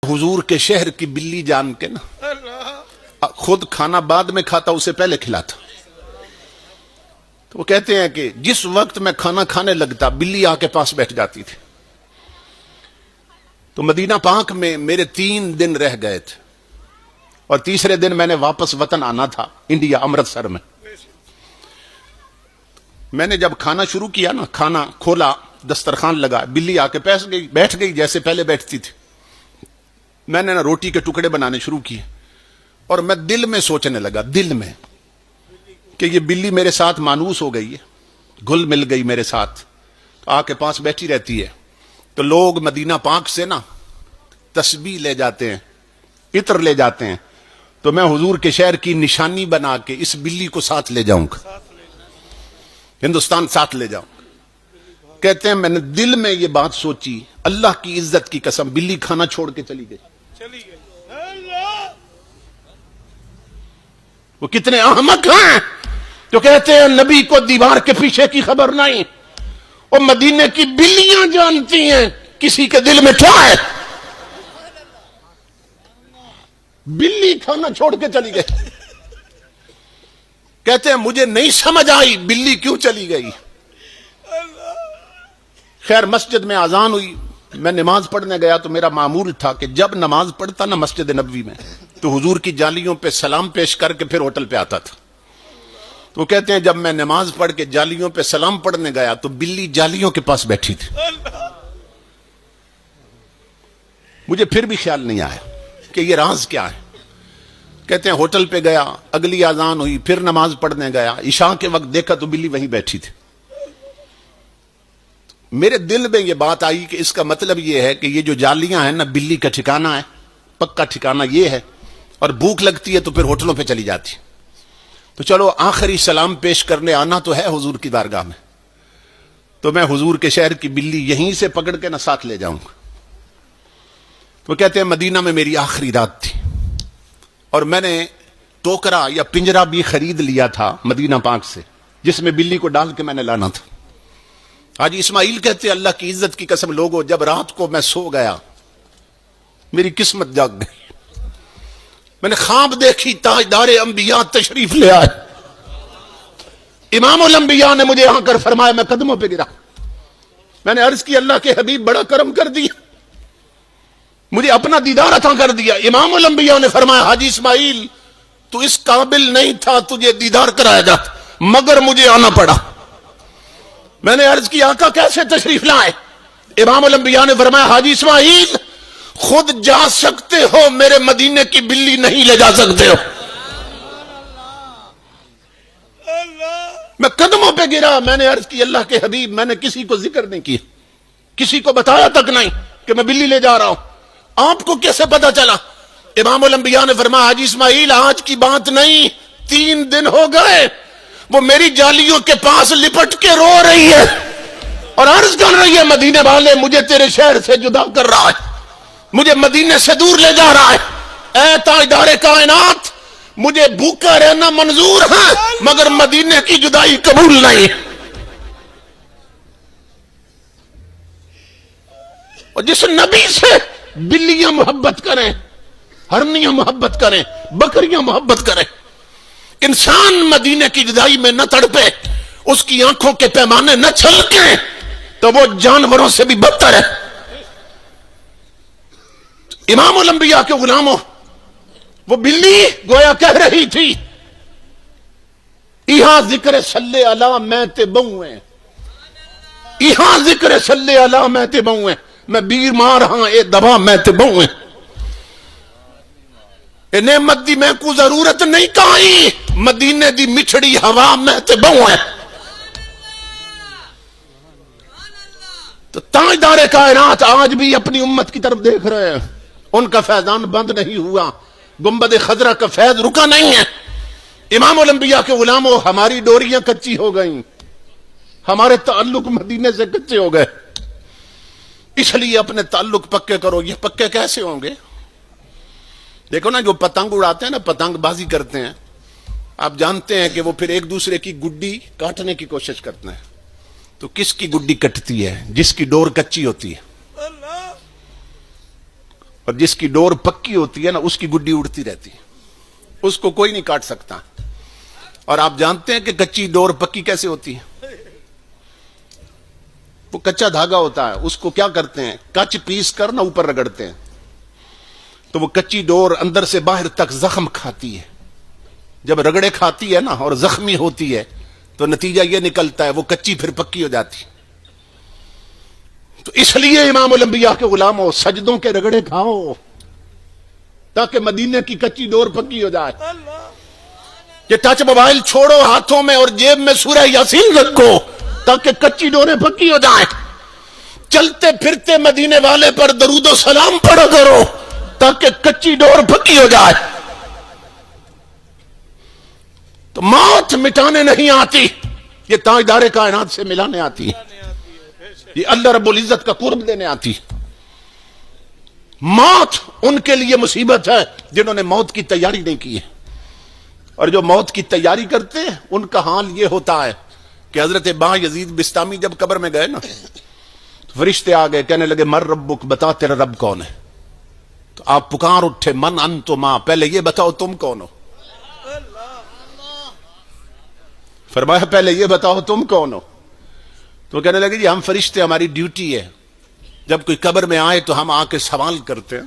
हुजूर के शहर की बिल्ली जान के ना खुद खाना बाद में खाता, उसे पहले खिलाता। तो वो कहते हैं कि जिस वक्त मैं खाना खाने लगता बिल्ली आके पास बैठ जाती थी। तो मदीना पाक में मेरे 3 दिन रह गए थे और तीसरे दिन मैंने वापस वतन आना था, इंडिया, अमृतसर में। मैंने जब खाना शुरू किया ना, खाना खोला, दस्तरखान लगा, बिल्ली आके बैठ गई जैसे पहले बैठती थी। मैंने ना रोटी के टुकड़े बनाने शुरू किए और मैं दिल में सोचने लगा, दिल में, कि ये बिल्ली मेरे साथ मानूस हो गई है, घुल मिल गई मेरे साथ, तो आके पास बैठी रहती है। तो लोग मदीना पाक से ना तस्बीह ले जाते हैं, इत्र ले जाते हैं, तो मैं हुजूर के शहर की निशानी बना के इस बिल्ली को साथ ले जाऊंगा, हिंदुस्तान साथ ले जाऊंगा। कहते हैं मैंने दिल में ये बात सोची, अल्लाह की इज्जत की कसम, बिल्ली खाना छोड़ के चली गई। वो कितने अहमक हैं जो कहते हैं नबी को दीवार के पीछे की खबर नहीं, और मदीने की बिल्लियां जानती हैं किसी के दिल में क्या है। बिल्ली खाना छोड़ के चली गई। कहते हैं मुझे नहीं समझ आई बिल्ली क्यों चली गई। खैर मस्जिद में अजान हुई, मैं नमाज पढ़ने गया तो मेरा मामूल था कि जब नमाज पढ़ता ना मस्जिद नबवी में, तो हुजूर की जालियों पे सलाम पेश करके फिर होटल पे आता था। तो कहते हैं जब मैं नमाज पढ़ के जालियों पे सलाम पढ़ने गया तो बिल्ली जालियों के पास बैठी थी। मुझे फिर भी ख्याल नहीं आया कि ये राज क्या है। कहते हैं होटल पे गया, अगली अजान हुई, फिर नमाज पढ़ने गया, इशा के वक्त देखा तो बिल्ली वहीं बैठी थी। मेरे दिल में ये बात आई कि इसका मतलब ये है कि ये जो जालियां हैं ना, बिल्ली का ठिकाना है, पक्का ठिकाना ये है, और भूख लगती है तो फिर होटलों पे चली जाती। तो चलो आखिरी सलाम पेश करने आना तो है हुजूर की बारगाह में, तो मैं हुजूर के शहर की बिल्ली यहीं से पकड़ के ना साथ ले जाऊंगा। तो कहते हैं मदीना में मेरी आखिरी रात थी और मैंने टोकरा या पिंजरा भी खरीद लिया था मदीना पाक से, जिसमें बिल्ली को डाल के मैंने लाना था। हाजी इस्माइल कहते अल्लाह की इज्जत की कसम लोगों, जब रात को मैं सो गया मेरी किस्मत जाग गई। मैंने ख्वाब देखी ताजदार अंबिया तशरीफ ले आए। इमामुल अंबिया ने मुझे आकर फरमाया, मैं कदमों पे गिरा। मैंने अर्ज की अल्लाह के हबीब बड़ा करम कर दिया, मुझे अपना दीदार अता कर दिया। इमामुल अंबिया ने फरमाया, हाजी इस्माइल तू इस काबिल नहीं था, तुझे दीदार कराया जाता, मगर मुझे आना पड़ा। मैंने अर्ज की आका कैसे तशरीफ लाए। इमामुल अंबिया ने फरमाया, हाजी इस्माइल खुद जा सकते हो, मेरे मदीने की बिल्ली नहीं ले जा सकते हो। मैं कदमों पे गिरा। मैंने अर्ज की अल्लाह के हबीब, मैंने किसी को जिक्र नहीं किया, किसी को बताया तक नहीं कि मैं बिल्ली ले जा रहा हूं, आपको कैसे पता चला। इमामुल अंबिया ने फरमाया, हाजी इस्माइल आज की बात नहीं, 3 दिन हो गए वो मेरी जालियों के पास लिपट के रो रही है और अर्ज कर रही है, मदीने वाले मुझे तेरे शहर से जुदा कर रहा है, मुझे मदीने से दूर ले जा रहा है। ऐ ताजदारे कायनात, मुझे भूखा रहना मंजूर है मगर मदीने की जुदाई कबूल नहीं। और जिस नबी से बिल्लियां मोहब्बत करें, हरनियां मोहब्बत करें, बकरियां मोहब्बत करें, इंसान मदीने की जुदाई में न तड़पे, उसकी आंखों के पैमाने न छलके, तो वो जानवरों से भी बदतर है। इमामुल अंबिया के गुलामों, वो बिल्ली गोया कह रही थी, इहा जिक्र सल्ले अला मैं ते बहुए, इहा जिक्र सल्ले अला मैं ते बहुए, मैं बीमार हां ए दवा मैं ते बहुए, ए नेमत दी मैं को जरूरत नहीं काई, मदीने दी मिठड़ी हवा मैं ते बहुए। तो ताजदार कायनात आज भी अपनी उम्मत की तरफ देख रहे हैं, उनका फैजान बंद नहीं हुआ, गुंबद खजरा का फैज रुका नहीं है। इमामुल अंबिया के गुलामों, हमारी डोरियां कच्ची हो गई, हमारे ताल्लुक मदीने से कच्चे हो गए, इसलिए अपने ताल्लुक पक्के करो। ये पक्के कैसे होंगे? देखो ना, जो पतंग उड़ाते हैं ना, पतंगबाजी करते हैं, आप जानते हैं कि वो फिर एक दूसरे की गुड्डी काटने की कोशिश करते हैं। तो किसकी गुड्डी कटती है? जिसकी डोर कच्ची होती है। اور جس کی ڈور پکی ہوتی ہے نا اس کی گڈی اڑتی رہتی ہے, اس کو کوئی نہیں کاٹ سکتا. اور آپ جانتے ہیں کہ کچی ڈور پکی کیسے ہوتی ہے؟ وہ کچا دھاگا ہوتا ہے, اس کو کیا کرتے ہیں, کچ پیس کر نا اوپر رگڑتے ہیں, تو وہ کچی ڈور اندر سے باہر تک زخم کھاتی ہے. جب رگڑے کھاتی ہے نا اور زخمی ہوتی ہے تو نتیجہ یہ نکلتا ہے وہ کچی پھر پکی ہو جاتی. تو اس لیے امام الانبیاء کے غلاموں, سجدوں کے رگڑے کھاؤ تاکہ مدینے کی کچی ڈور پکی ہو جائے. یہ ٹچ موبائل چھوڑو ہاتھوں میں اور جیب میں سورہ یاسین رکھو تاکہ کچی ڈوریں پکی ہو جائیں. چلتے پھرتے مدینے والے پر درود و سلام پڑھا کرو تاکہ کچی ڈور پکی ہو جائے. تو موت مٹانے نہیں آتی, یہ تاجدار کائنات سے ملانے آتی ہے, یہ اللہ رب العزت کا قرب دینے آتی. موت ان کے لیے مصیبت ہے جنہوں نے موت کی تیاری نہیں کی ہے, اور جو موت کی تیاری کرتے ہیں ان کا حال یہ ہوتا ہے کہ حضرت با یزید بستامی جب قبر میں گئے نا تو فرشتے آ گئے, کہنے لگے مر ربک, بتا تیرا رب کون ہے. تو آپ پکار اٹھے من انتما, پہلے یہ بتاؤ تم کون ہو. فرمایا پہلے یہ بتاؤ تم کون ہو. تو کہنے لگے جی ہم فرشتے, ہماری ڈیوٹی ہے جب کوئی قبر میں آئے تو ہم آ کے سوال کرتے ہیں